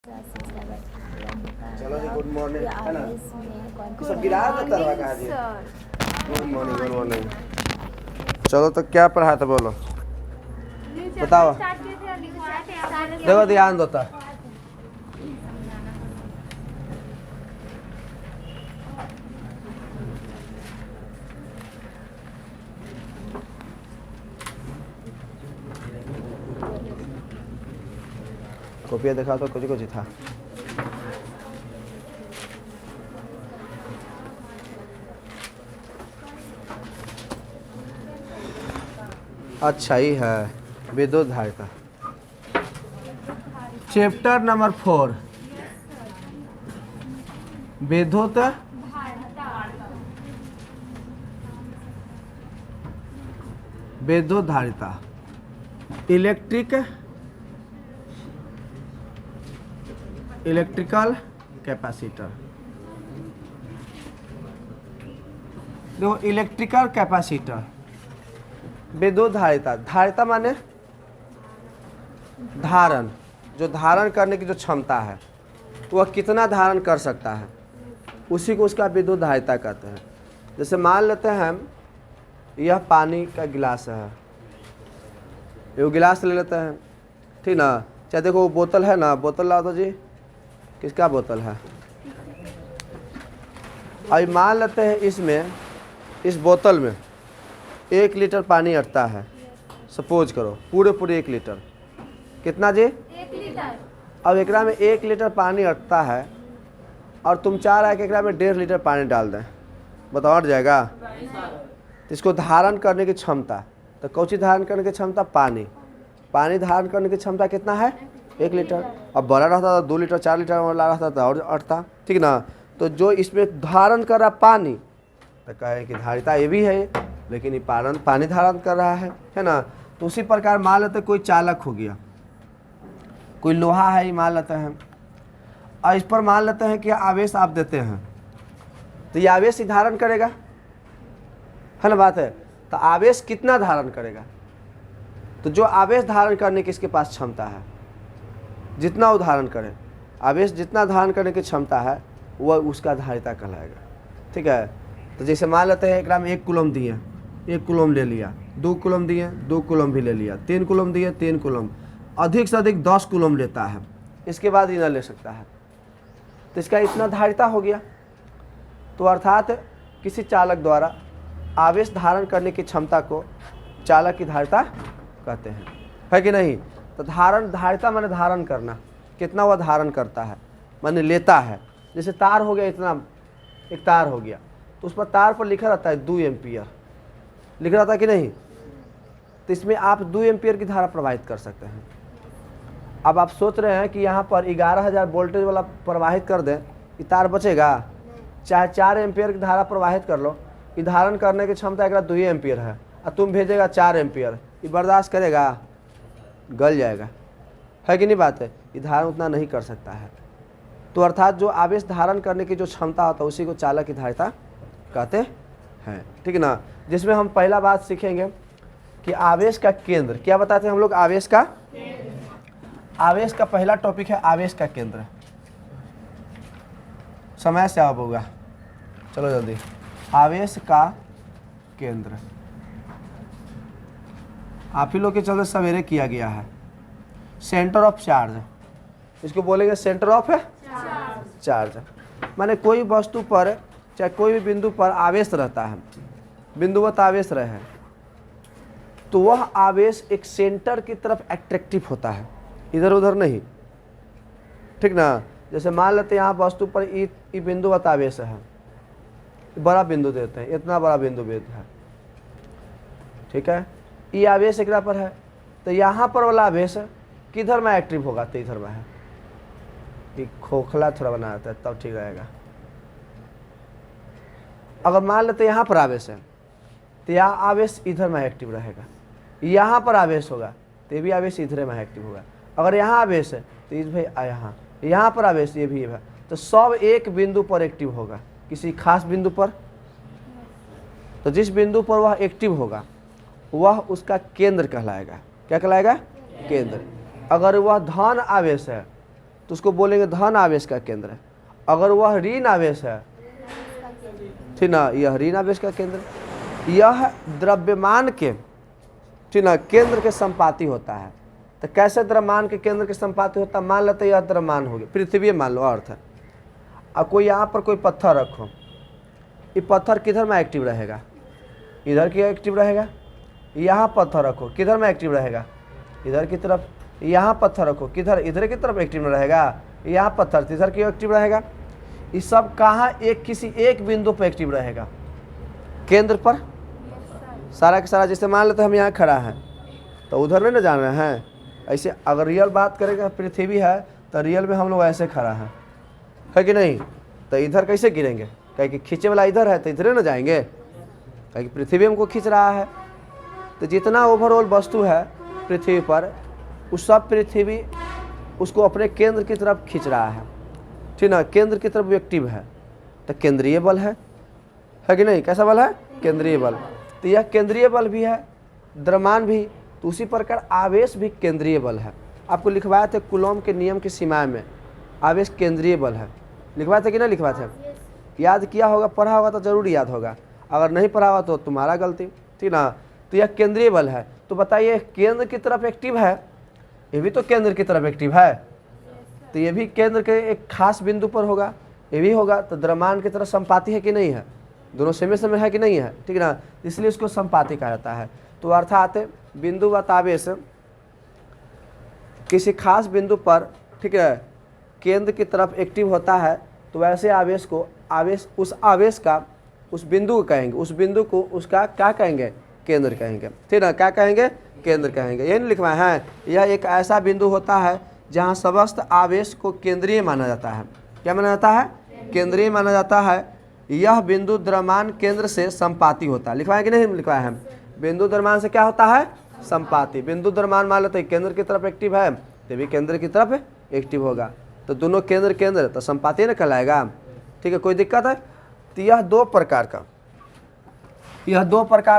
चलो जी, good morning है ना। सब गिरा देता रहा कहा जी। Good morning, good morning. चलो तो क्या पढ़ा था बोलो, बताओ। देखो ध्यान देता कॉपिया दिखा तो कुछ कुछ था। अच्छा ही है विद्युत धारिता। चैप्टर नंबर 4 विद्युत विद्युत धारिता, इलेक्ट्रिकल कैपेसिटर। देखो इलेक्ट्रिकल कैपेसिटर, विद्युत धारिता। धारिता माने धारण, जो धारण करने की जो क्षमता है वह कितना धारण कर सकता है, उसी को उसका विद्युत धारिता कहते हैं। जैसे मान लेते हैं हम यह पानी का गिलास है, ये गिलास ले लेते हैं, ठीक ना। चाहे देखो वो बोतल है ना, बोतल लाओ तो जी, किसका बोतल है। अब मान लेते हैं इसमें, इस बोतल में 1 लीटर पानी अटता है, सपोज करो पूरे 1 लीटर। कितना जी? 1 लीटर। अब एकरा में 1 लीटर पानी अटता है और तुम चाह रहा है कि एकरा में 1.5 लीटर पानी डाल दें, बताओ अट जाएगा? इसको धारण करने की क्षमता, तो कौन सी धारण करने की क्षमता? पानी धारण करने की क्षमता कितना है? 1 लीटर। अब बड़ा रहता था 2 लीटर 4 लीटर वाला रहता था और अटता, ठीक ना। तो जो इसमें धारण कर रहा पानी, तो कहे कि धारिता ये भी है, लेकिन ये पानी धारण कर रहा है ना। तो उसी प्रकार मान लेते कोई चालक हो गया, कोई लोहा है ये मान लेते हैं, और इस पर मान लेते हैं कि आवेश आप देते हैं, तो ये आवेश ही धारण करेगा, है ना बात है। तो आवेश कितना धारण करेगा? तो जो आवेश धारण करने की इसके पास क्षमता है, जितना वो धारण करे, आवेश जितना धारण करने की क्षमता है वह उसका धारिता कहलाएगा, ठीक है। तो जैसे मान लेते हैं एकरा में 1 कूलम दिए, 1 कूलम ले लिया, 2 कूलम दिए, 2 कूलम भी ले लिया, 3 कूलम दिए, 3 कूलम, अधिक से अधिक 10 कूलम लेता है, इसके बाद ही ना ले सकता है, तो इसका इतना धारिता हो गया। तो अर्थात किसी चालक द्वारा आवेश धारण करने की क्षमता को चालक की धारिता कहते हैं, है कि नहीं। तो धारिता माने धारण करना, कितना वह धारण करता है माने लेता है। जैसे तार हो गया, इतना एक तार हो गया, तो उस पर तार पर लिखा रहता है 2 एम्पियर, लिखा रहता है कि नहीं। तो इसमें आप 2 एम्पियर की धारा प्रवाहित कर सकते हैं। अब आप सोच रहे हैं कि यहाँ पर 11,000 वोल्टेज वाला प्रवाहित कर दें, ये तार बचेगा? चाहे 4 एम्पियर की धारा प्रवाहित कर लो, ये धारण करने की क्षमता एक 2 एम्पियर है, और तुम भेजेगा 4 एम्पियर, ये बर्दाश्त करेगा? गल जाएगा, है कि नहीं बात है। ये धारण उतना नहीं कर सकता है। तो अर्थात जो आवेश धारण करने की जो क्षमता होता है उसी को चालक की धारिता कहते हैं, ठीक है ना। जिसमें हम पहला बात सीखेंगे कि आवेश का केंद्र, क्या बताते हैं हम लोग? आवेश का पहला टॉपिक है आवेश का केंद्र। समय से आप होगा, चलो जल्दी। आवेश का केंद्र आप ही लोग के चलते सवेरे किया गया है। सेंटर ऑफ चार्ज, इसको बोलेंगे सेंटर ऑफ चार्ज। माने कोई वस्तु पर चाहे कोई भी बिंदु पर आवेश रहता है, बिंदुवत आवेश रहे, तो वह आवेश एक सेंटर की तरफ एट्रैक्टिव होता है, इधर उधर नहीं, ठीक ना। जैसे मान लेते हैं यहाँ वस्तु पर ई बिंदुवत आवेश है, बड़ा बिंदु देते हैं, इतना बड़ा बिंदु देते हैं, ठीक है। ये आवेश एकरा पर है, तो यहाँ पर वाला आवेश किधर में एक्टिव होगा? तो इधर में है। ये खोखला थोड़ा बना देता है तब ठीक रहेगा। अगर मान लेते यहाँ पर आवेश है, तो यहाँ आवेश इधर में एक्टिव रहेगा। यहाँ पर आवेश होगा तो ये भी आवेश इधर में एक्टिव होगा। अगर यहाँ आवेश है तो इस भाई यहाँ पर आवेश ये भी है, तो सब एक बिंदु पर एक्टिव होगा, किसी खास बिंदु पर। तो जिस बिंदु पर वह एक्टिव होगा वह उसका केंद्र कहलाएगा। क्या कहलाएगा? केंद्र। अगर वह धन आवेश है तो उसको बोलेंगे धन आवेश का केंद्र है। अगर वह ऋण आवेश है, ठीक ना, यह ऋण आवेश का केंद्र, यह द्रव्यमान के, ठीक ना, केंद्र के संपाती होता है। तो कैसे द्रव्यमान के केंद्र के संपाती होता है? मान लेते यह द्रव्यमान हो गया, पृथ्वी मान लो अर्थ है। अब कोई यहाँ पर कोई पत्थर रखो, ये पत्थर किधर में एक्टिव रहेगा? इधर की एक्टिव रहेगा। यहाँ पत्थर रखो, किधर में एक्टिव रहेगा? इधर की तरफ। यहाँ पत्थर रखो, किधर? इधर की तरफ एक्टिव में रहेगा। यहाँ पत्थर इधर की एक्टिव रहेगा। ये सब कहाँ? एक किसी एक बिंदु पर एक्टिव रहेगा, केंद्र पर। सारा का सारा, जैसे मान लेते हम यहाँ खड़ा हैं तो उधर नहीं ना जान रहे हैं। ऐसे अगर रियल बात करेंगे, पृथ्वी है तो रियल में हम लोग ऐसे खड़ा हैं, है कि नहीं? तो इधर कैसे गिरेंगे? कहीं कि खींचे वाला इधर है तो इधर ना जाएंगे, कहीं पृथ्वी हमको खींच रहा है। तो जितना ओवरऑल वस्तु है पृथ्वी पर, उस सब पृथ्वी उसको अपने केंद्र की तरफ खींच रहा है, ठीक ना, केंद्र की तरफ एक्टिव है। तो केंद्रीय बल है कि नहीं? कैसा बल है? केंद्रीय बल। तो यह केंद्रीय बल भी है, द्रव्यमान भी। तो उसी प्रकार आवेश भी केंद्रीय बल है। आपको लिखवाए थे कूलॉम के नियम की सीमा में, आवेश केंद्रीय बल है। लिखवाए थे कि नहीं लिखवाए थे? याद किया होगा, पढ़ा होगा तो जरूर याद होगा। अगर नहीं पढ़ा होगा तो तुम्हारा गलती, ठीक ना। तो यह केंद्रीय बल है। तो बताइए, केंद्र की तरफ एक्टिव है, ये भी तो केंद्र की तरफ एक्टिव है, तो ये भी केंद्र के एक खास बिंदु पर होगा, ये भी होगा। तो द्रव्यमान की तरफ संपाती है कि नहीं है? दोनों सेमे सेमे है कि नहीं है? ठीक ना, इसलिए इसको संपाती कहा जाता है। तो अर्थात बिंदुवत आवेश किसी खास बिंदु पर, ठीक है, केंद्र की तरफ एक्टिव होता है। तो वैसे आवेश को, आवेश, उस आवेश का, उस बिंदु को कहेंगे, उस बिंदु को उसका क्या कहेंगे? केंद्र कहेंगे, ठीक ना। क्या कहेंगे? केंद्र कहेंगे। यही नहीं लिखवाए हैं? यह एक ऐसा बिंदु होता है जहाँ समस्त आवेश को केंद्रीय माना जाता है। क्या माना जाता है? केंद्रीय माना जाता है। यह बिंदु द्रव्यमान केंद्र से संपाती होता है। लिखवाए कि नहीं लिखवाए हैं? बिंदु द्रव्यमान से क्या होता है? संपाती। बिंदु द्रव्यमान मान लेते केंद्र की तरफ एक्टिव है, तो भी केंद्र की तरफ एक्टिव होगा। तो दोनों केंद्र केंद्र, तो संपाती न कहलाएगा। ठीक है, कोई दिक्कत है? तो यह दो प्रकार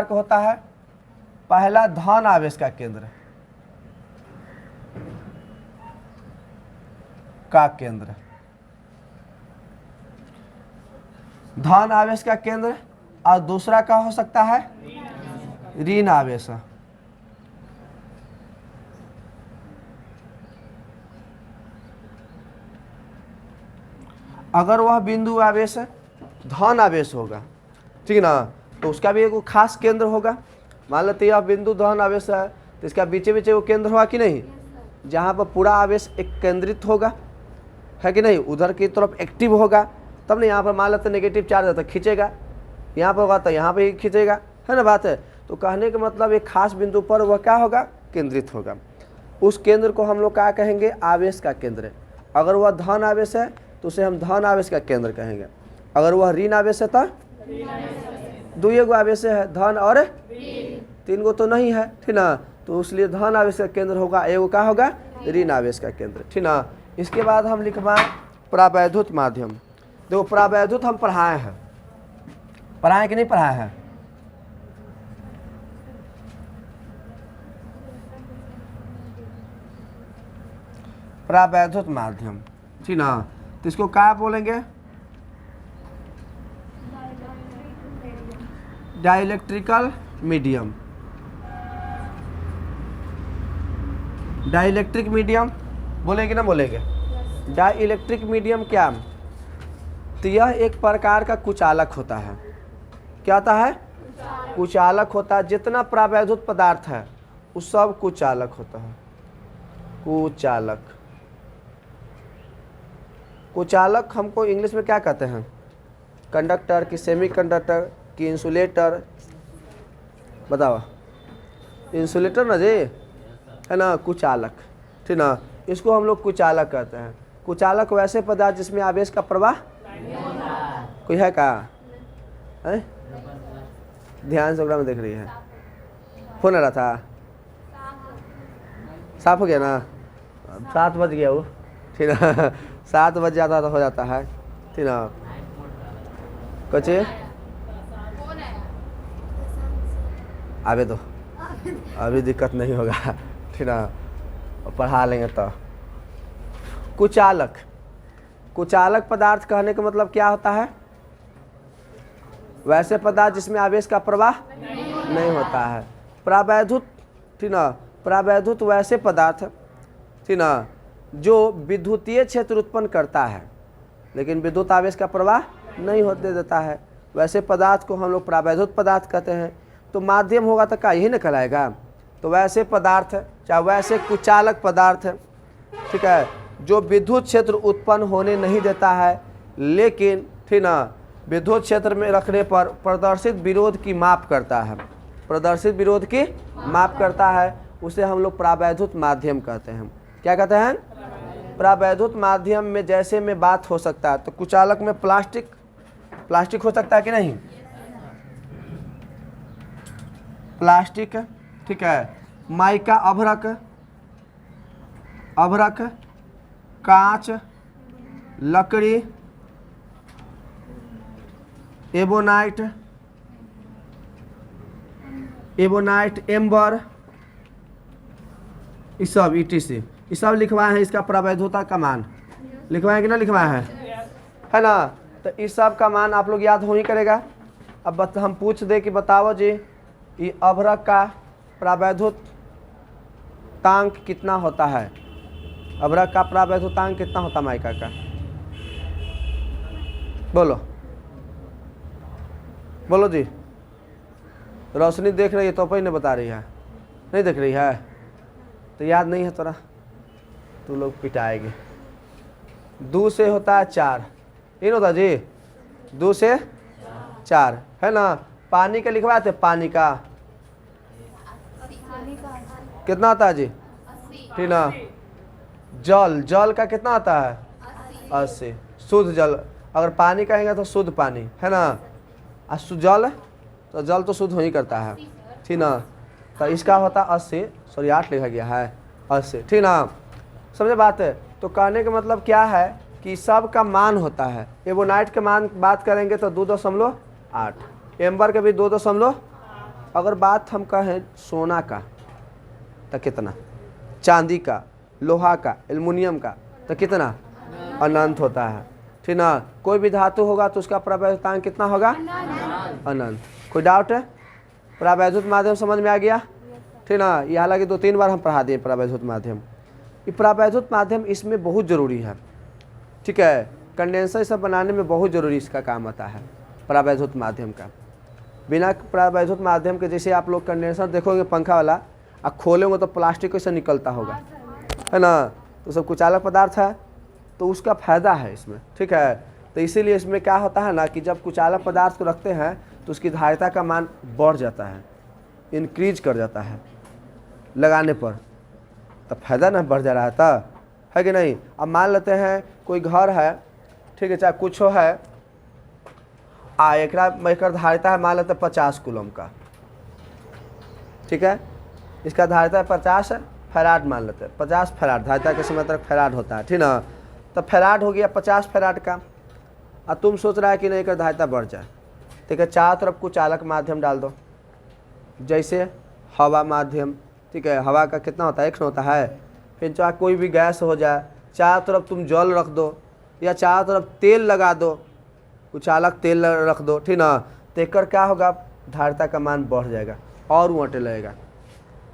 का होता है। पहला धन आवेश का केंद्र धन आवेश का केंद्र, और दूसरा क्या हो सकता है? ऋण आवेश। अगर वह बिंदु आवेश धन आवेश होगा, ठीक ना, तो उसका भी एक खास केंद्र होगा। मान लेते यह बिंदु धन आवेश है, तो इसका बीचे बीचे वो केंद्र होगा कि नहीं, जहाँ पर पूरा आवेश एक केंद्रित होगा, है कि नहीं, उधर की तरफ एक्टिव होगा। तब नहीं, यहाँ पर मान लेते नेगेटिव चार्ज है तो खींचेगा, यहाँ पर होगा तो यहाँ पर ही खींचेगा, है ना बात है। तो कहने का मतलब एक खास बिंदु पर वह क्या होगा? केंद्रित होगा। उस केंद्र को हम लोग क्या कहेंगे? आवेश का केंद्र। अगर वह धन आवेश है तो उसे हम धन आवेश का केंद्र कहेंगे। अगर वह ऋण आवेश है तो दो गो आवेश है, धन और तीन गो तो नहीं है, ठीक ना। तो इसलिए धन आवेश का केंद्र होगा, एगो क्या होगा? ऋण आवेश का केंद्र, ठीक ना। इसके बाद हम लिखवाएं प्रावैद्युत माध्यम। देखो प्रावैद्युत हम पढ़ाए कि नहीं पढ़ाए हैं? प्रावैद्युत माध्यम, ठीक ना। तो इसको क्या बोलेंगे? डाइलेक्ट्रिकल मीडियम। डाइलेक्ट्रिक मीडियम बोलेंगे ना बोलेंगे? डाइलेक्ट्रिक मीडियम क्या? तो यह एक प्रकार का कुचालक होता है। क्या होता है? कुचालक होता है। जितना प्रावैद्युत पदार्थ है वो सब कुचालक होता है। कुचालक हमको इंग्लिश में क्या कहते हैं? कंडक्टर की, सेमी कंडक्टर की, इंसुलेटर। बताओ, इंसुलेटर ना जी, है ना, कुचालक, ठीक ना। इसको हम लोग कुचालक कहते हैं। कुचालक वैसे पदार्थ जिसमें आवेश का प्रवाह कोई है का है? ध्यान से में देख रही है, हो ना रहा था, साफ हो गया ना? 7 बज गया वो, ठीक ना। 7 बज जाता तो हो जाता है, ठीक ना। कचे अबे तो अभी दिक्कत नहीं होगा, ठीक ना, पढ़ा लेंगे तो। कुचालक। कुचालक पदार्थ कहने का मतलब क्या होता है? वैसे पदार्थ जिसमें आवेश का प्रवाह नहीं होता है। प्रावैधुत, ठीक ना, प्रावैधुत वैसे पदार्थ, ठीक ना, जो विद्युतीय क्षेत्र उत्पन्न करता है लेकिन विद्युत आवेश का प्रवाह नहीं होते देता है, वैसे पदार्थ को हम लोग प्रावैधुत पदार्थ कहते हैं। तो माध्यम होगा तो क्या यही न कहलाएगा? तो वैसे पदार्थ चाहे वैसे कुचालक पदार्थ, ठीक है, जो विद्युत क्षेत्र उत्पन्न होने नहीं देता है लेकिन, ठीक ना, विद्युत क्षेत्र में रखने पर प्रदर्शित विरोध की माप करता है, प्रदर्शित विरोध की माप करता है, उसे हम लोग प्रावैधुत माध्यम कहते हैं। क्या कहते हैं? प्रावैधुत माध्यम में जैसे में बात हो सकता है, तो कुचालक में प्लास्टिक हो सकता है कि नहीं? प्लास्टिक, ठीक है, माइका, अभ्रक, कांच, लकड़ी, एबोनाइट, एम्बर, ये सब ETC, ये सब लिखवाए हैं। इसका प्रावैधता का मान लिखवाए कि ना लिखवाए हैं, है ना? तो इस सब का मान आप लोग याद हो ही करेगा। अब हम पूछ दे कि बताओ जी, ये अभ्रक का प्रावैधुतांक कितना होता है? अभ्रक का प्रावैधुतांक कितना होता है माइका का? बोलो जी। रोशनी देख रही है तो नहीं बता रही है, नहीं देख रही है तो याद नहीं है तोरा, तू लोग पिटाएंगे। 2 से होता है 4, इन होता जी, 2 से 4, है ना? पानी का लिखवाए थे, पानी का कितना आता है जी? ठीक ना? जल का कितना आता है? 80। शुद्ध जल, अगर पानी कहेंगे तो शुद्ध पानी, है ना? जल तो शुद्ध हो ही करता है, ठीक ना? तो इसका होता 80, सॉरी 8 लिखा गया है, 80, ठीक ना? समझे बात है? तो कहने का मतलब क्या है कि सब का मान होता है। एबोनाइट के मान बात करेंगे तो 2.8, एम्बर के भी 2. अगर बात हम कहें सोना का तो कितना, चांदी का, लोहा का, एल्युमिनियम का तो कितना? अनंत होता है, ठीक ना? कोई भी धातु होगा तो उसका प्रावैधुतांक कितना होगा? अनंत। कोई डाउट है? प्रावैधुत माध्यम समझ में आ गया, ठीक ना? ये हालांकि 2-3 बार हम पढ़ा दिए प्रावैधुत माध्यम। ये प्रावैधुत माध्यम इसमें बहुत ज़रूरी है, ठीक है? कंडेंसर सब बनाने में बहुत ज़रूरी इसका काम आता है प्रावैधुत माध्यम का। बिना प्रावैधुत माध्यम के जैसे आप लोग कंडेंसर देखोगे पंखा वाला, आप खोलेंगे तो प्लास्टिक कैसे निकलता होगा, है ना? तो सब कुचालक पदार्थ है, तो उसका फायदा है इसमें, ठीक है? तो इसीलिए इसमें क्या होता है ना कि जब कुचालक पदार्थ को रखते हैं तो उसकी धारिता का मान बढ़ जाता है, इंक्रीज कर जाता है लगाने पर, तो फायदा ना बढ़ जा रहा था, है कि नहीं? अब मान लेते हैं कोई घर है, ठीक है, चाहे कुछ है, एक धारिता है मान लेते हैं 50 कूलम का, ठीक है? इसका धारिता है 50 फैराड मान लेते हैं, 50 फैराड धारिता के समय तक फैराड होता है, ठीक ना? तो फैराड हो गया 50 फैराड का। अब तुम सोच रहा है कि नहीं कर धारिता बढ़ जाए, ठीक है? चारों तरफ कुचालक माध्यम डाल दो, जैसे हवा माध्यम, ठीक है? हवा का कितना होता है? 1 होता है। फिर चाहे कोई भी गैस हो जाए, चारों तरफ तुम जल रख दो या चारों तरफ तेल लगा दो, कुचालक तेल रख दो, ठीक ना? तो एक क्या होगा? धारिता का मान बढ़ जाएगा और ऊँटे लगेगा,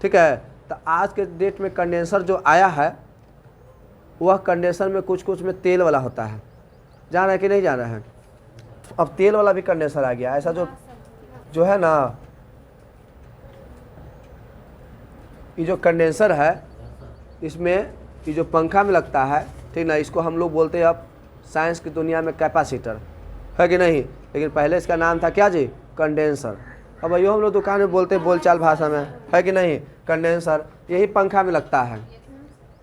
ठीक है? तो आज के डेट में कंडेंसर जो आया है वह कंडेंसर में कुछ में तेल वाला होता है, जान रहे कि नहीं जान रहे हैं? अब तेल वाला भी कंडेंसर आ गया। ऐसा जो है ना, ये जो कंडेंसर है इसमें ये जो पंखा में लगता है, ठीक ना, इसको हम लोग बोलते हैं अब साइंस की दुनिया में कैपेसिटर, है कि नहीं? लेकिन पहले इसका नाम था क्या जी? कंडेंसर। अब यो हम लोग दुकान में बोलते हैं बोलचाल भाषा में, है कि नहीं? कंडेंसर यही पंखा में लगता है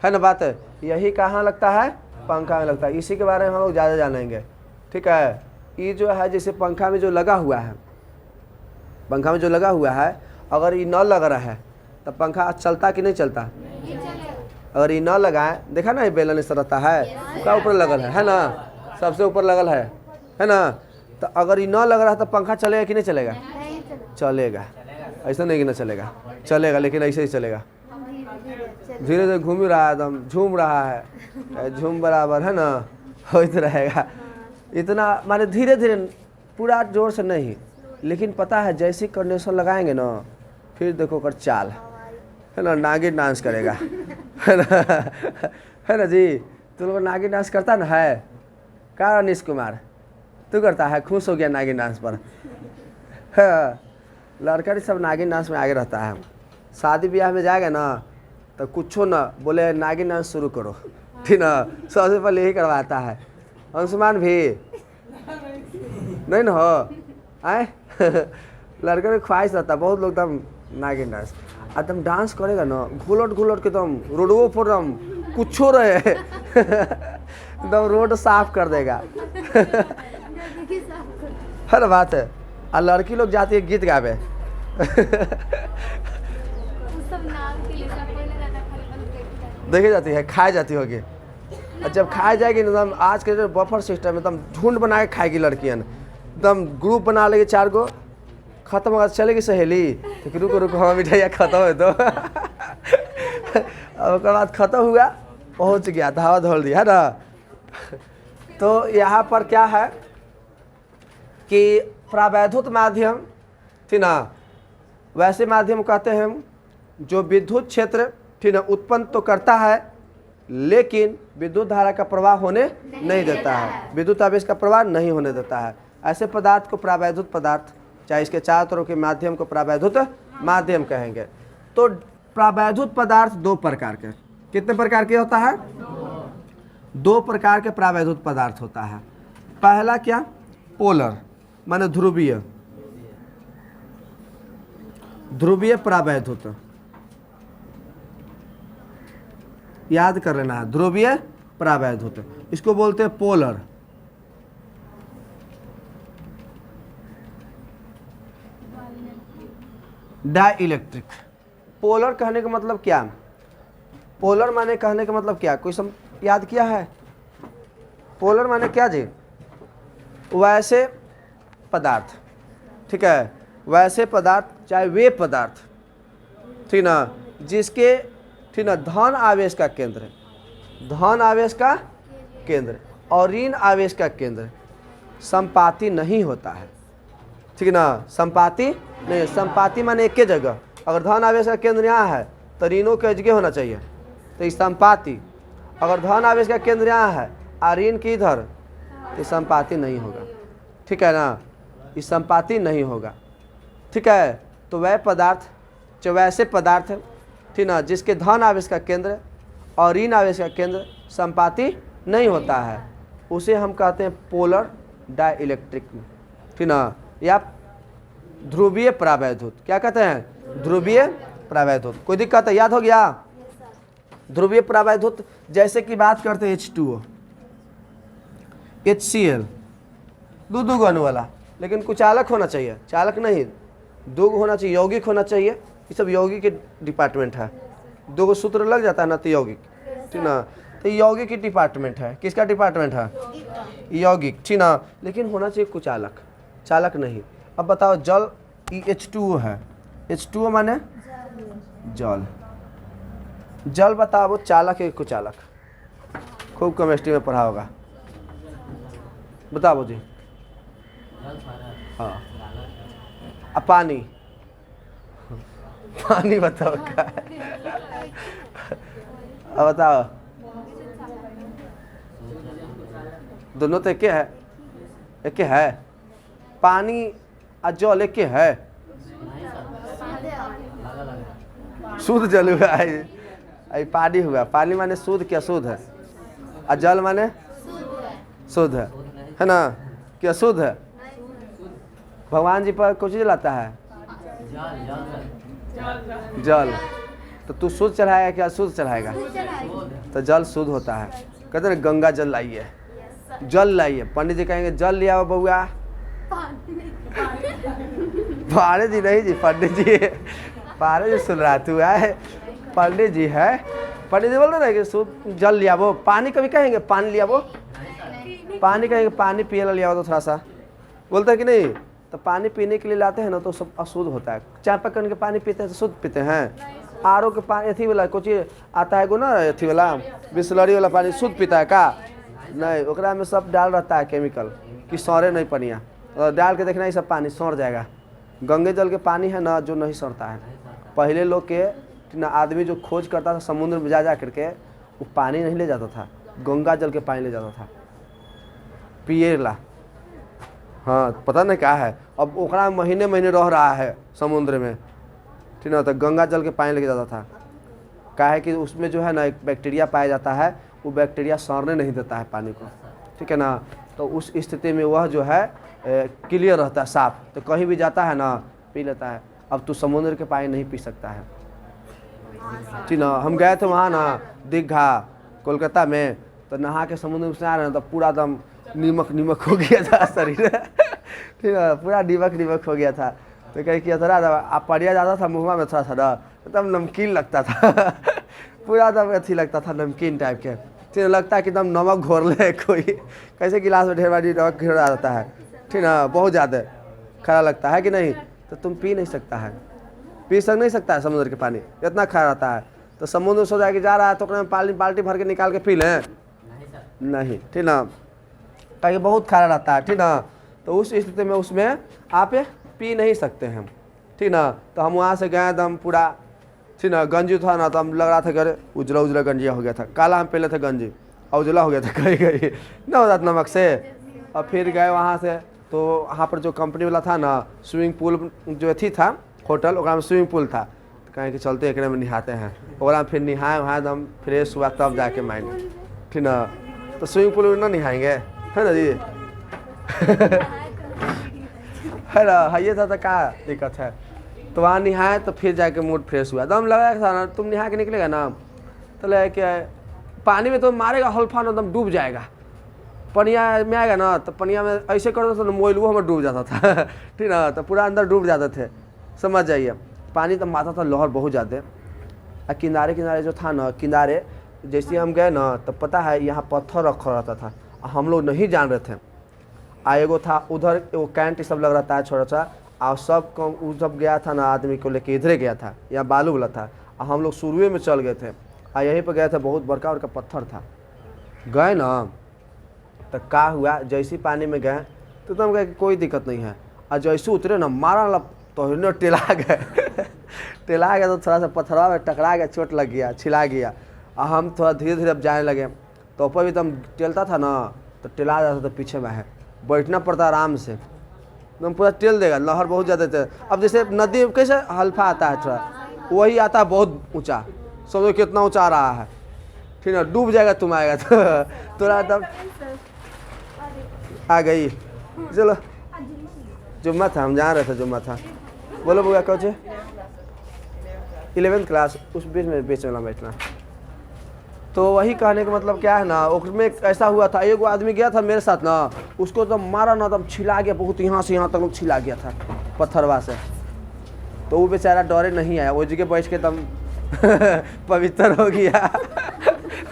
ना बात है? यही कहाँ लगता है? पंखा में लगता है। इसी के बारे में हम लोग ज़्यादा जानेंगे, ठीक है? ये जो है जैसे पंखा में जो लगा हुआ है, पंखा में जो लगा हुआ है, अगर ये न लग रहा है तो पंखा चलता कि नहीं चलता? अगर ये न लगाए, देखा ना ये बेलन इस रहता है, क्या ऊपर लगल है ना? सबसे ऊपर लगल है ना? तो अगर ये न लग रहा है तो पंखा चलेगा कि नहीं चलेगा? चलेगा। ऐसा नहीं कि ना चलेगा, चलेगा, लेकिन ऐसे ही चलेगा, धीरे धीरे घूम ही रहा है, एकदम झूम रहा है, झूम बराबर है ना, होते रहेगा। इतना माने धीरे धीरे, पूरा जोर से नहीं, लेकिन पता है जैसी कंडीशन लगाएंगे ना, फिर देखो कर चाल है ना, नागिन डांस करेगा है ना जी। तुम लोग नागिन डांस करता ना है का अनिश कुमार, तू करता है, खुश हो गया नागिन डांस पर। हाँ, लड़का सब नागिन डांस में आगे रहता है। शादी ब्याह में जाएगा ना तो कुछ ना बोले नागिन डांस शुरू करो, ठीक ना, सबसे पहले यही करवाता है। अंशुमान भी नहीं ना हो आए लड़के में ख्वाहिश रहता, बहुत लोग एकदम नागिन डांस एकदम डांस करेगा ना, घुलट घुलट के एकदम रोडों पर एकदम कुछो रहे एकदम रोड साफ कर देगा हर बात है। और लड़की लोग जाती है गीत गावे देखी जाती है, खाई जाती होगी। और जब खाई जाएगी एकदम, आज के जो बफर सिस्टम एकदम झुंड बना के खाएगी लड़कियां, एकदम ग्रुप बना लेगी 4 गो, खत्म होगा चलेगी सहेली तो रुको रुको हाँ मिठाइया खत्म है तो अब बाद खत्म हुआ, पहुंच गया, धावा धोल दिया है ना। तो यहाँ पर क्या है कि प्रावैधुत माध्यम, ठीक ना, वैसे माध्यम कहते हैं जो विद्युत क्षेत्र, ठीक ना, उत्पन्न तो करता है लेकिन विद्युत धारा का प्रवाह होने नहीं देता है, विद्युत आवेश का प्रवाह नहीं होने देता है। ऐसे पदार्थ को प्रावैधुत पदार्थ, चाहे इसके चारों तरह के माध्यम को प्रावैधुत माध्यम कहेंगे। तो प्रावैधुत पदार्थ 2 प्रकार के, कितने प्रकार के होता है? 2 प्रकार के प्रावैधुत पदार्थ होता है। पहला क्या? पोलर माने ध्रुवीय, ध्रुवीय प्रावैधुत, याद कर लेना है, ध्रुवीय प्रावैधुत, इसको बोलते हैं पोलर। डाइलेक्ट्रिक। पोलर कहने का मतलब क्या? पोलर माने कहने का मतलब क्या? कोई याद किया है? पोलर माने क्या जी? वैसे पदार्थ, ठीक है, वैसे पदार्थ, चाहे वे पदार्थ, ठीक ना, जिसके, ठीक ना, धन आवेश का केंद्र, धन आवेश का केंद्र और ऋण आवेश का केंद्र संपाती नहीं होता है, ठीक ना, संपाती नहीं, संपाती माने एक जगह, अगर धन आवेश का केंद्र यहाँ है तो ऋणों के जगह होना चाहिए, तो ये संपाती। अगर धन आवेश का केंद्र यहाँ है और ऋण की इधर, तो संपाती नहीं होगा, ठीक है ना, ये संपाती नहीं होगा, ठीक है। तो वह पदार्थ, जो वैसे पदार्थ, ठीक ना, जिसके धन आवेश का केंद्र और ऋण आवेश का केंद्र संपाती नहीं होता है, उसे हम कहते हैं पोलर डाइलेक्ट्रिक, ठीक ना, या ध्रुवीय प्रावैधुत। क्या कहते हैं? ध्रुवीय प्रावैधुत। कोई दिक्कत है? याद हो गया? ध्रुवीय प्रावैधुत, जैसे कि बात करते हैं H2O, HCl, दो अणु वाला, लेकिन कुछ चालक होना चाहिए, चालक नहीं, 2 होना चाहिए, यौगिक होना चाहिए। ये सब यौगिक के डिपार्टमेंट है, 2 सूत्र लग जाता है ना तो यौगिक, ठीक ना, तो यौगिक की डिपार्टमेंट है। किसका डिपार्टमेंट है? यौगिक, ठीक ना, लेकिन होना चाहिए कुछ चालक, चालक नहीं। अब बताओ, जल H2O है, H2O माने जल, जल बताओ वो चालक है कुछ चालक? खूब केमिस्ट्री में पढ़ा होगा, बताओ जी। हाँ, अब पानी, पानी बताओ क्या है? अब बताओ, दोनों तो एक है, एक है, पानी और जल एक है, शुद्ध जल हुआ है, पानी हुआ, पानी माने शुद्ध, क्या शुद्ध है, और जल माने शुद्ध है ना, क्या शुद्ध है? भगवान जी पर कुछ जलाता है? जल। तो तू शुद्ध चढ़ाएगा क्या शुद्ध चढ़ाएगा? तो जल शुद्ध होता है। कहते हैं गंगा जल लाइए, जल लाइए, पंडित जी कहेंगे जल लिया बउआ, पारे जी नहीं जी, पंडित जी, पारे जी सुन रहा तू है, पंडित जी है, पंडित जी बोल रहे कि शुद्ध जल लिया वो, पानी कभी कहेंगे पानी लिया वो, पानी कहेंगे पानी पिए लिया वो, तो थोड़ा सा बोलता है कि नहीं, तो पानी पीने के लिए लाते हैं ना तो सब अशुद्ध होता है। चाय पकड़ के पानी पीते हैं तो शुद्ध पीते हैं, आर ओ के पानी अथी वाला कुछ आता है को ना अथी वाला बिस्लरी वाला पानी शुद्ध पीता है का नहीं, ओकरा में सब डाल रहता है केमिकल कि सड़े नहीं पनिया, डाल के देखना ये सब पानी सड़ जाएगा। गंगे जल के पानी है ना जो नहीं सड़ता है। पहले लोग के ना आदमी जो खोज करता था समुद्र में जा करके वो पानी नहीं ले जाता था, गंगा जल के पानी ले जाता था पिए ला। हाँ पता नहीं क्या है, अब ओकरा महीने महीने रह रहा है समुद्र में, ठीक ना, तो गंगा जल के पानी लेके जाता था। क्या है कि उसमें जो है ना एक बैक्टीरिया पाया जाता है, वो बैक्टीरिया सड़ने नहीं देता है पानी को, ठीक है ना। तो उस स्थिति में वह जो है क्लियर रहता है, साफ, तो कहीं भी जाता है ना पी लेता है। अब तू समुद्र के पानी नहीं पी सकता है, ठीक ना। हम गए थे वहाँ ना दीघा कोलकाता में, तो नहा के समुद्र में से आ रहे हैं तो पूरा दम नीमक नीमक हो गया था शरीर, ठीक है, पूरा नीमक नीमक हो गया था। तो कहीं किया था आप पड़िया जाता था मुँह में थोड़ा सा एकदम नमकीन लगता था पूरा दम अच्छी लगता था नमकीन टाइप के, ठीक लगता है कि एकदम नमक घोर ले कोई, कैसे गिलास में ढेर बारी नमक घोर जाता है, ठीक ना, बहुत ज़्यादा खरा लगता है कि नहीं। तो तुम पी नहीं सकता है, नहीं सकता है समुद्र के पानी, इतना खरा रहता है। तो समुद्र में सोचा कि जा रहा है तो बाल्टी भर के निकाल के पी लें, नहीं, ठीक ना, कहीं बहुत खारा रहता है, ठीक ना। तो उस स्थिति में उसमें आप पी नहीं सकते हैं, ठीक ना। तो हम वहाँ से गए एकदम पूरा, ठीक ना, गंजी था ना, तो हम लग रहा था घर उजला उजला गंजिया हो गया था, काला हम पहले थे गंजी और उजला हो गया था कहीं कहीं ना होता नमक से। और फिर गए वहाँ से, तो वहाँ पर जो कंपनी वाला था ना, स्विमिंग पूल जो थी था होटल, वहाँ में स्विमिंग पूल था, तो कहीं के चलते एक में नहाते हैं, और फिर नहाए वहाँ एकदम फ्रेश हुआ तब जाके माइंड, ठीक ना। तो स्विमिंग पूल में ना नहाएंगे, है ना जी है ना, ये था तो क्या दिक्कत है। तो वहाँ नहाए तो फिर जाके मूड फ्रेश हुआ, दम लगा था ना, तुम नहा के निकलेगा ना तो लगे कि पानी में तो मारेगा हल्फान एकदम डूब जाएगा, पनिया में आएगा ना तो पनिया में ऐसे करता था ना मोइलुआ में डूब जाता था ठीक ना, तो पूरा अंदर डूब जाते थे, समझ जाइए। पानी तो मारता था लहर बहुत ज़्यादा, और किनारे किनारे जो था ना, किनारे जैसे हम गए ना तो पता है यहाँ पत्थर रखा रहता था, हम लोग नहीं जान रहे थे। एगो था उधर वो कैंट सब लग रहा था छोटा सा, और सब को जब गया था ना आदमी को लेके इधरे गया था, यहाँ बालू वाला था, और हम लोग शुरुए में चल गए थे, और यहीं पर गए थे, बहुत बड़का बड़का पत्थर था। गए ना तो क्या हुआ, जैसे पानी में गए तो तुम कहे कोई दिक्कत नहीं है, और जैसे उतरे ना मारा ला तो टेला गए टेला गया तो थोड़ा सा पत्थरवा में टकरा गया, चोट लग गया, छिला गया। और हम थोड़ा धीरे धीरे अब जाने लगे, तो ऊपर भी एकदम टेलता था ना तो टेला जाता था, पीछे में है बैठना पड़ता आराम से, एकदम पूरा टेल देगा, लहर बहुत ज़्यादा थे। अब जैसे नदी कैसे हल्फा आता है थोड़ा, वही आता है बहुत ऊंचा, समझो कितना ऊंचा आ रहा है, ठीक है, डूब जाएगा तुम आएगा तो थोड़ा तब आ गई। चलो जुम्मा था, हम जा रहे थे, जुम्मा था, बोलो बुआ कौन 11th क्लास, उस बीच में बीच में बैठना। तो वही कहने का मतलब क्या है ना, उसमें ऐसा हुआ था, एक आदमी गया था मेरे साथ ना, उसको तो मारा ना तब छिला गया बहुत, यहाँ से यहाँ तक छिला गया था पत्थरवा से। तो वो बेचारा डरे नहीं आया, वो जगह बैठ के तब पवित्र हो गया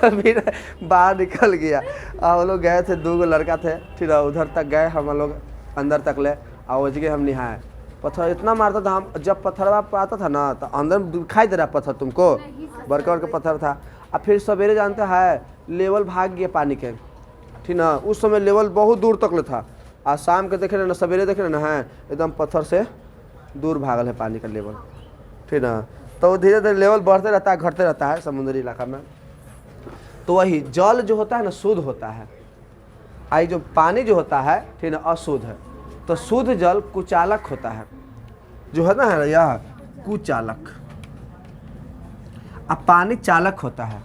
फिर बाहर निकल गया। और वो लोग गए थे, 2 लड़का थे, फिर उधर तक गए हम लोग अंदर तक ले, और वो जगह हम नहाए। पत्थर इतना मारता था, हम जब पत्थरवा पर आता था ना तो अंदर दिखाई दे रहा पत्थर तुमको, बड़का बड़का पत्थर था। और फिर सवेरे जानते हैं लेवल भाग गया पानी के, ठीक ना, उस समय लेवल बहुत दूर तक ले था, आज शाम के देखे ना, सवेरे देखे ना है एकदम पत्थर से दूर भागल है पानी का लेवल, ठीक ना। तो धीरे धीरे लेवल बढ़ते रहता है, घटते रहता है समुद्री इलाका में। तो वही जल जो होता है ना शुद्ध होता है, आई जो पानी जो होता है, ठीक ना, अशुद्ध है। तो शुद्ध जल कुचालक होता है, जो है ना यह कुचालक, अब पानी चालक होता है,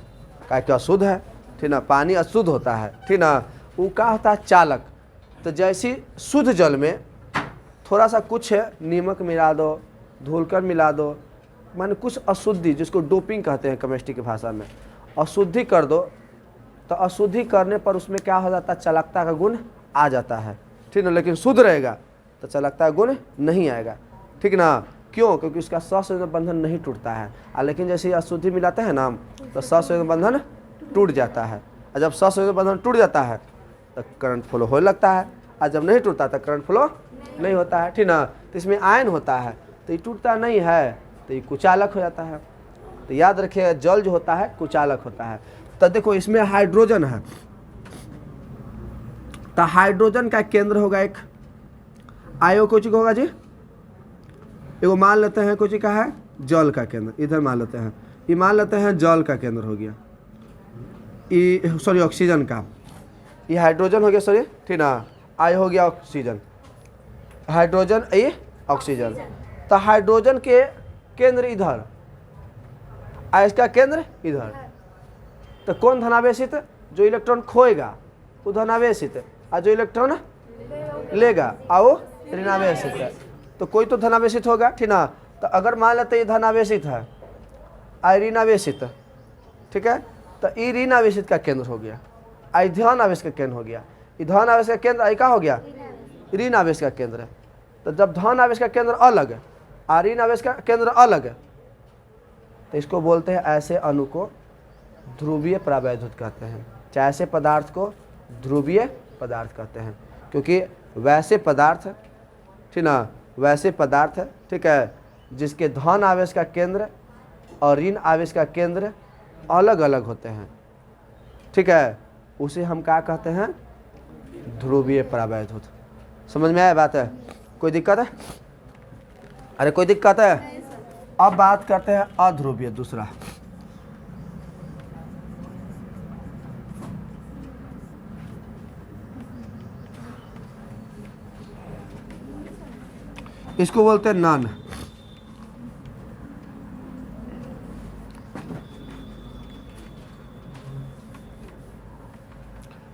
क्या क्या अशुद्ध है, ठीक ना, पानी अशुद्ध होता है, ठीक ना, वो क्या होता है चालक। तो जैसे शुद्ध जल में थोड़ा सा कुछ नीमक मिला दो, धूलकर मिला दो, माने कुछ अशुद्धि, जिसको डोपिंग कहते हैं केमिस्ट्री की भाषा में, अशुद्धि कर दो, तो अशुद्धि करने पर उसमें क्या हो जाता है, चालकता का गुण आ जाता है, ठीक ना। लेकिन शुद्ध रहेगा तो चालकता का गुण नहीं आएगा, ठीक ना। क्यों? क्योंकि उसका ससंयोग बंधन नहीं टूटता है। लेकिन जैसे अशुद्धि मिलाते हैं ना तो ससंयोग बंधन टूट जाता है, और जब ससंयोग बंधन टूट जाता है तो करंट फ्लो होने लगता है, और जब नहीं टूटता तो करंट फ्लो नहीं होता है, ठीक ना। तो इसमें आयन होता है, तो ये टूटता नहीं है तो ये कुचालक हो जाता है। तो याद रखिएगा जल जो होता है कुचालक होता है। तो देखो इसमें हाइड्रोजन है, तो हाइड्रोजन का केंद्र होगा एक, आयो कुछ होगा जी, एगो मान लेते हैं कुछ का है जल का केंद्र, इधर मान लेते हैं, ये मान लेते हैं जल का केंद्र हो गया, ये सॉरी ऑक्सीजन का, ये हाइड्रोजन हो गया सॉरी, ठीक ना, आई हो गया ऑक्सीजन, हाइड्रोजन ये ऑक्सीजन। तो हाइड्रोजन के केंद्र इधर, इसका केंद्र इधर, तो कौन धनावेशित? जो इलेक्ट्रॉन खोएगा वो धनावेशित, और जो इलेक्ट्रॉन लेगा वो ऋणावेशित है। तो कोई तो धनावेशित होगा, ठीक ना। तो अगर मान लेते ये धनावेशित है, ऋणावेशित, ठीक है, तो ये ऋणावेशित का केंद्र हो गया, धन आवेश का केंद्र हो गया, धन आवेश का केंद्र क्या हो गया? ऋण आवेश का केंद्र है। तो जब धन आवेश का केंद्र अलग है और ऋण आवेश का केंद्र अलग है, तो इसको बोलते हैं ऐसे अणु को ध्रुवीय परावैद्युत कहते हैं, चाहे ऐसे पदार्थ को ध्रुवीय पदार्थ कहते हैं, क्योंकि वैसे पदार्थ, ठीक ना, वैसे पदार्थ, ठीक है, जिसके धन आवेश का केंद्र और ऋण आवेश का केंद्र अलग अलग होते हैं, ठीक है, उसे हम क्या कहते हैं? ध्रुवीय परावैद्युत। समझ में आया बात है? कोई दिक्कत है? अरे कोई दिक्कत है? अब बात करते हैं अध्रुवीय, दूसरा। इसको बोलते हैं नॉन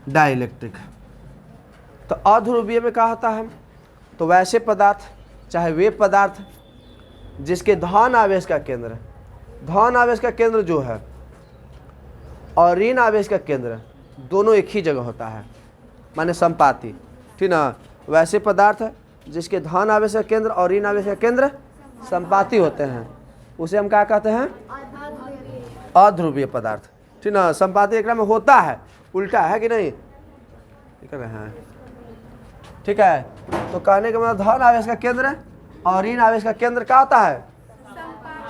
डाइलेक्ट्रिक। तो अध्रुवीय में क्या होता है? तो वैसे पदार्थ, चाहे वे पदार्थ जिसके धन आवेश का केंद्र, धन आवेश का केंद्र जो है और ऋण आवेश का केंद्र दोनों एक ही जगह होता है, माने संपाती, ठीक ना। वैसे पदार्थ जिसके धन आवेश का केंद्र और ऋण आवेश का केंद्र संपाती होते हैं, उसे हम क्या कहते हैं? अध्रुवीय पदार्थ, ठीक ना। संपाती एक में होता है, उल्टा है कि नहीं? ठीक है, ठीक है। तो कहने का मतलब धन आवेश का केंद्र और ऋण आवेश का केंद्र क्या होता है?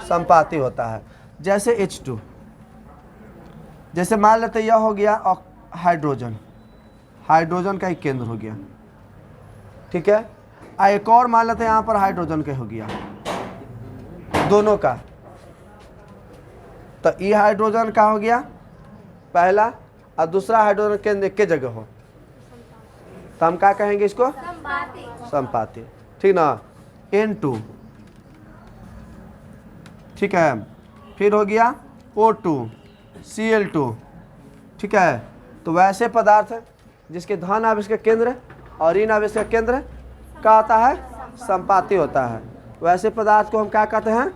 संपाती होता है। जैसे H2, जैसे मान लेते यह हो गया हाइड्रोजन, हाइड्रोजन का एक केंद्र हो गया, ठीक है। एक और मान लेते हैं यहाँ पर हाइड्रोजन का हो गया, दोनों का। तो ये हाइड्रोजन का हो गया पहला, और दूसरा हाइड्रोजन केंद्र एक के जगह हो, तो हम क्या कहेंगे इसको? संपाती, ठीक ना। N2, ठीक है, फिर हो गया O2, Cl2, ठीक है। तो वैसे पदार्थ जिसके धन आवेश का केंद्र और ऋण आवेश का केंद्र क्या होता है? संपाती होता है। वैसे पदार्थ को हम क्या कहते हैं?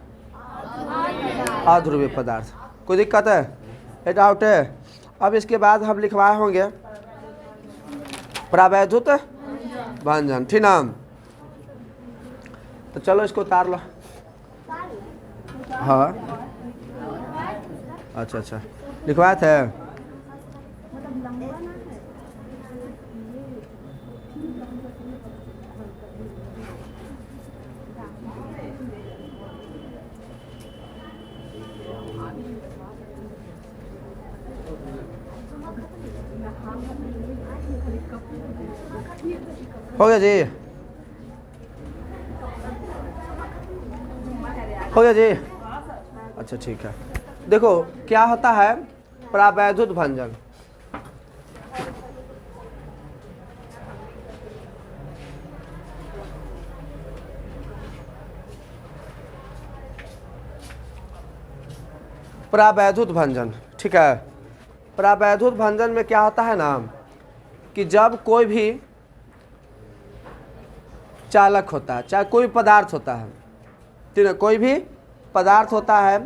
अध्रुवीय पदार्थ। कोई दिक्कत है? ये डाउट है? अब इसके बाद हम लिखवाए होंगे परावैद्युत भंजन, ठीक ना। तो चलो इसको उतार लो। हाँ, अच्छा अच्छा, लिखवाए थे। हो गया जी, हो गया जी, अच्छा ठीक है। देखो क्या होता है परावैद्युत भंजन। परावैद्युत भंजन, ठीक है। परावैद्युत भंजन में क्या होता है ना, कि जब कोई भी चालक होता है, चाहे कोई पदार्थ होता है, ठीक है, कोई भी पदार्थ होता है,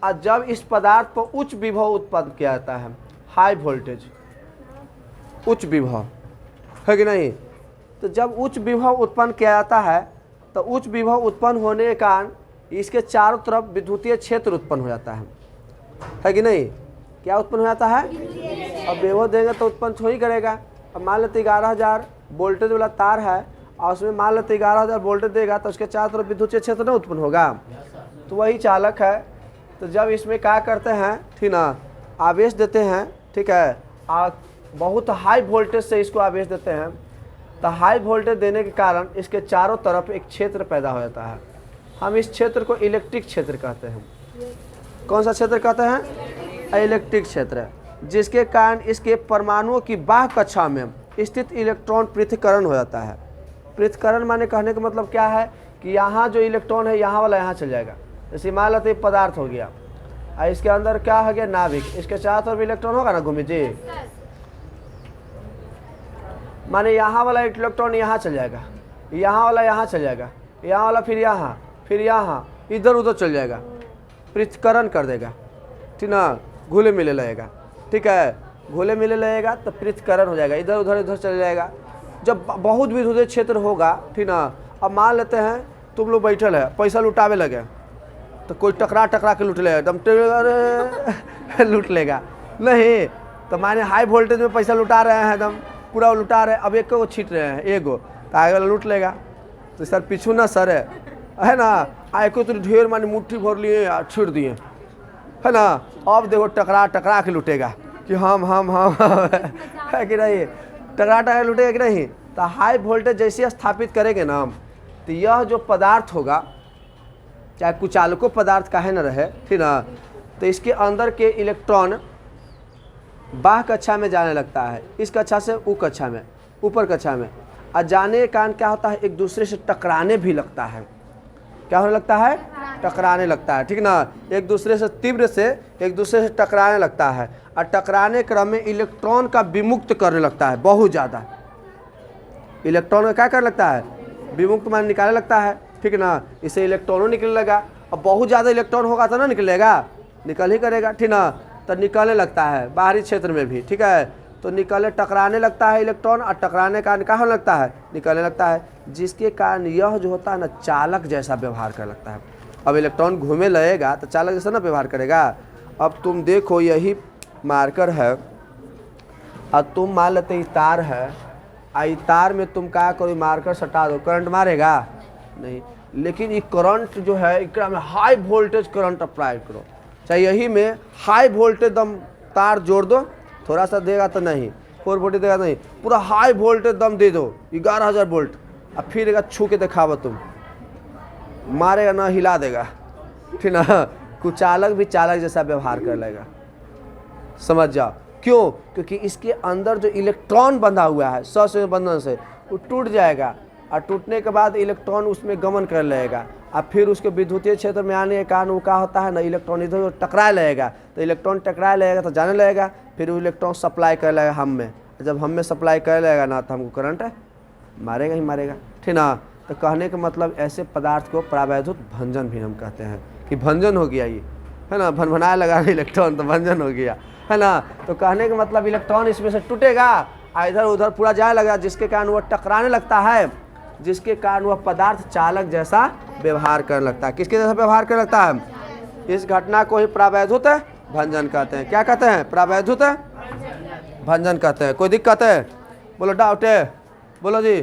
और जब इस पदार्थ पर उच्च विभव उत्पन्न किया जाता है, हाई वोल्टेज, उच्च विभव, है कि नहीं। तो जब उच्च विभव उत्पन्न किया जाता है, तो उच्च विभव उत्पन्न होने के कारण इसके चारों तरफ विद्युतीय क्षेत्र उत्पन्न हो जाता है कि नहीं। क्या उत्पन्न हो जाता है? अब विभव देंगे तो उत्पन्न हो ही करेगा। अब मान लेते 11,000 वोल्टेज वाला तार है, और उसमें मान लेते 11,000 वोल्टेज देगा, तो उसके चारों तरफ विद्युतीय क्षेत्र नहीं उत्पन्न होगा। तो वही चालक है, तो जब इसमें क्या करते हैं, ठीक ना, आवेश देते हैं, ठीक है, बहुत हाई वोल्टेज से इसको आवेश देते हैं, तो हाई वोल्टेज देने के कारण इसके चारों तरफ एक क्षेत्र पैदा हो जाता है। हम इस क्षेत्र को इलेक्ट्रिक क्षेत्र कहते हैं। कौन सा क्षेत्र कहते हैं? इलेक्ट्रिक क्षेत्र, जिसके कारण इसके परमाणुओं की बाह्य कक्षा में स्थित इलेक्ट्रॉन पृथक्करण हो जाता है। पृथक्करण माने कहने का मतलब क्या है कि यहाँ जो इलेक्ट्रॉन है यहाँ वाला यहाँ चल जाएगा। जैसे मान लेते पदार्थ हो गया और इसके अंदर क्या हो गया, नाभिक, इसके चारों तरफ इलेक्ट्रॉन होगा ना घूमे जी, माने यहाँ वाला इलेक्ट्रॉन यहाँ चल जाएगा, यहाँ वाला यहाँ चल जाएगा, यहाँ वाला फिर यहाँ, इधर उधर चल जाएगा, पृथक्करण कर देगा, ठीक ना, घुले मिले लगेगा, ठीक है, घुले मिले लगेगा तो पृथक्करण हो जाएगा, इधर उधर चल जाएगा। जब बहुत विद्युत क्षेत्र होगा, ठीक ना, अब मान लेते हैं तुम लोग बैठल है, पैसा लुटावे लगे तो कोई टकरा के लूट लेगा, एकदम लूट लेगा नहीं, तो माने हाई वोल्टेज में पैसा लुटा रहे हैं, एकदम पूरा लुटा रहे हैं, अब एक को छीट रहे हैं, एगो तो आगे वाला लूट लेगा। तो सर पीछू ना सर है ना, आए को तो ढेर माने मुट्ठी भर लिए छीट दिए, है ना, अब देखो टकरा के लूटेगा कि हम है कि नहीं, टकरा लूटेगा कि नहीं। तो हाई वोल्टेज जैसे स्थापित करेंगे ना, तो यह जो पदार्थ होगा, चाहे कुचालको पदार्थ काहे न रहे, ठीक ना, तो इसके अंदर के इलेक्ट्रॉन बाह्य कक्षा में जाने लगता है, इस कक्षा से ऊ कक्षा में, ऊपर कक्षा में, और जाने के कारण क्या होता है, एक दूसरे से टकराने भी लगता है। क्या होने लगता है? टकराने लगता है, ठीक ना, एक दूसरे से तीव्र से एक दूसरे से टकराने लगता है, और टकराने क्रम में इलेक्ट्रॉन का विमुक्त करने लगता है, बहुत ज़्यादा इलेक्ट्रॉन का क्या करने लगता है, विमुक्त मान निकालने लगता है, ठीक ना, इससे इलेक्ट्रॉनों निकलने लगा। अब बहुत ज़्यादा इलेक्ट्रॉन होगा तो ना निकलेगा, निकल ही करेगा, ठीक ना, तो निकलने लगता है बाहरी क्षेत्र में भी, ठीक है, तो निकलने टकराने लगता है इलेक्ट्रॉन, और टकराने का क्या होने लगता है, निकलने लगता है, जिसके कारण यह जो होता है ना चालक जैसा व्यवहार करने लगता है। अब इलेक्ट्रॉन घूमे लगेगा तो चालक जैसा ना व्यवहार करेगा। अब तुम देखो यही मार्कर है, अब तुम मान लेते ही तार है, आई तार में तुम क्या करो, मार्कर सटा दो, करंट मारेगा नहीं, लेकिन ये करंट जो है इकरा में हाई वोल्टेज करंट अप्लाई करो, चाहे यही में हाई वोल्टेज दम तार जोड़ दो, थोड़ा सा देगा तो नहीं, 440 देगा तो नहीं, पूरा हाई वोल्टेज दम दे दो 11,000 वोल्ट, अब फिर छू के दिखावा, तुम मारेगा ना, हिला देगा, ठीक ना, कुचालक भी चालक जैसा व्यवहार कर लेगा, समझ जाओ। क्यों? क्योंकि इसके अंदर जो इलेक्ट्रॉन बंधा हुआ है सह बंधन से, वो टूट जाएगा, और टूटने के बाद इलेक्ट्रॉन उसमें गमन कर लेगा, और फिर उसके विद्युतीय क्षेत्र में आने के कारण वो क्या होता है ना, इलेक्ट्रॉन इधर टकराए लगेगा, तो इलेक्ट्रॉन टकराए लगेगा तो जाने लगेगा, फिर वो इलेक्ट्रॉन सप्लाई कर लेगा हम में, जब हम में सप्लाई कर लेगा ना तो हमको करंट मारेगा ही मारेगा, ठीक ना। तो कहने का मतलब ऐसे पदार्थ को परावैद्युत भंजन भी हम कहते हैं कि भंजन हो गया ये, है ना, भनभनाए लगा इलेक्ट्रॉन तो भंजन हो गया, है ना। तो कहने का मतलब इलेक्ट्रॉन इसमें से टूटेगा, इधर उधर पूरा जाने लगा, जिसके कारण वह टकराने लगता है, जिसके कारण वह पदार्थ चालक जैसा व्यवहार करने लगता है। किसके जैसा व्यवहार करने लगता है? इस घटना को ही परावैद्युत भंजन कहते हैं। क्या कहते हैं? परावैद्युत भंजन कहते हैं। कोई दिक्कत है? बोलो डाउट है, बोलो जी।